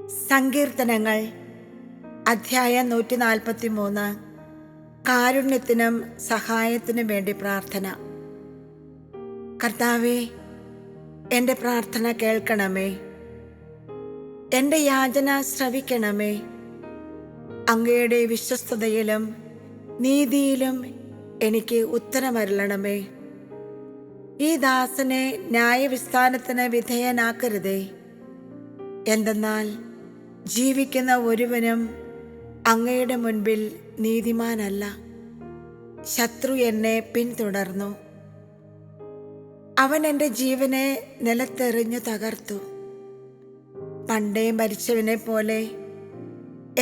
സങ്കീർത്തനങ്ങൾ അധ്യായം 143. കാരുണ്യത്തിനും സഹായത്തിനും വേണ്ടി പ്രാർത്ഥന. കർത്താവേ, എൻ്റെ പ്രാർത്ഥന കേൾക്കണമേ, എൻ്റെ യാചന ശ്രവിക്കണമേ. അങ്ങയുടെ വിശ്വസ്തതയിലും നീതിയിലും എനിക്ക് ഉത്തരമരുളണമേ. ഈ ദാസനെ ന്യായവിസ്താരത്തിന് വിധേയനാക്കരുതേ. എന്തെന്നാൽ ജീവിക്കുന്ന ഒരുവനും അങ്ങയുടെ മുൻപിൽ നീതിമാനല്ല. ശത്രു എന്നെ പിന്തുടർന്നു, അവൻ എൻ്റെ ജീവനെ നിലത്തെറിഞ്ഞു തകർത്തു. പണ്ടേ മരിച്ചവനെ പോലെ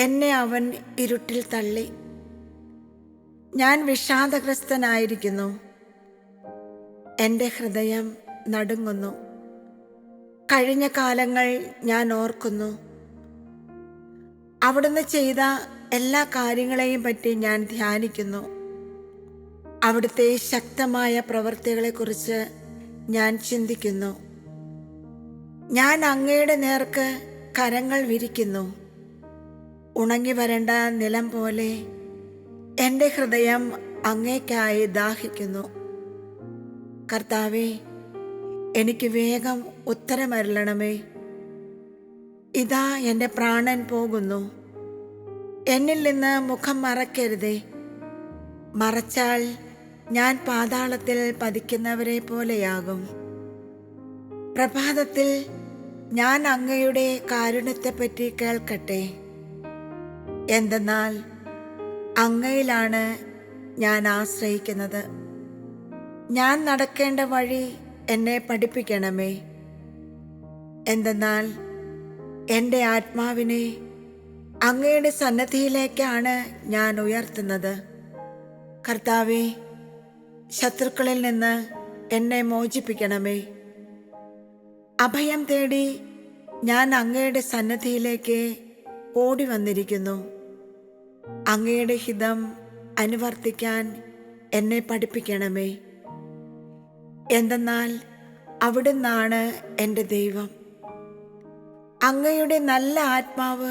എന്നെ അവൻ ഇരുട്ടിൽ തള്ളി. ഞാൻ വിഷാദഗ്രസ്തനായിരിക്കുന്നു, എൻ്റെ ഹൃദയം നടുങ്ങുന്നു. കഴിഞ്ഞ കാലങ്ങൾ ഞാൻ ഓർക്കുന്നു. അവിടുന്ന് ചെയ്ത എല്ലാ കാര്യങ്ങളെയും പറ്റി ഞാൻ ധ്യാനിക്കുന്നു. അവിടുത്തെ ശക്തമായ പ്രവൃത്തികളെക്കുറിച്ച് ഞാൻ ചിന്തിക്കുന്നു. ഞാൻ അങ്ങയുടെ നേർക്ക് കരങ്ങൾ വിരിക്കുന്നു. ഉണങ്ങി വരേണ്ട നിലം പോലെ എൻ്റെ ഹൃദയം അങ്ങേക്കായി ദാഹിക്കുന്നു. കർത്താവേ, എനിക്ക് വേഗം ഉത്തരമരുളണമേ. ഇതാ എൻ്റെ പ്രാണൻ പോകുന്നു. എന്നിൽ നിന്ന് മുഖം മറയ്ക്കരുതേ. മറച്ചാൽ ഞാൻ പാതാളത്തിൽ പതിക്കുന്നവരെ പോലെയാകും. പ്രഭാതത്തിൽ ഞാൻ അങ്ങയുടെ കാരുണ്യത്തെപ്പറ്റി കേൾക്കട്ടെ. എന്തെന്നാൽ അങ്ങയിലാണ് ഞാൻ ആശ്രയിക്കുന്നത്. ഞാൻ നടക്കേണ്ട വഴി എന്നെ പഠിപ്പിക്കണമേ. എന്തെന്നാൽ എൻ്റെ ആത്മാവിനെ അങ്ങയുടെ സന്നദ്ധിയിലേക്കാണ് ഞാൻ ഉയർത്തുന്നത്. കർത്താവേ, ശത്രുക്കളിൽ നിന്ന് എന്നെ മോചിപ്പിക്കണമേ. അഭയം തേടി ഞാൻ അങ്ങയുടെ സന്നദ്ധിയിലേക്ക് ഓടി വന്നിരിക്കുന്നു. അങ്ങയുടെ ഹിതം അനുവർത്തിക്കാൻ എന്നെ പഠിപ്പിക്കണമേ. എന്തെന്നാൽ അവിടുന്നാണ് എൻ്റെ ദൈവം. അങ്ങയുടെ നല്ല ആത്മാവ്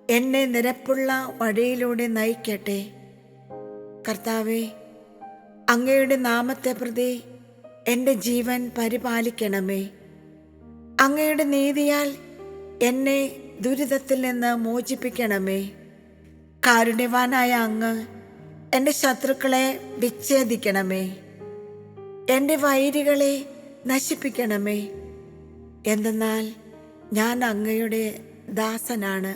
എന്നെ നിരപ്പുള്ള വഴിയിലൂടെ നയിക്കട്ടെ. കർത്താവേ, അങ്ങയുടെ നാമത്തെ പ്രതി എൻ്റെ ജീവൻ പരിപാലിക്കണമേ. അങ്ങയുടെ നീതിയാൽ എന്നെ ദുരിതത്തിൽ നിന്ന് മോചിപ്പിക്കണമേ. കാരുണ്യവാനായ അങ്ങ് എൻ്റെ ശത്രുക്കളെ വിച്ഛേദിക്കണമേ. എൻ്റെ വൈരികളെ നശിപ്പിക്കണമേ. എന്തെന്നാൽ ഞാൻ അങ്ങയുടെ ദാസനാണ്.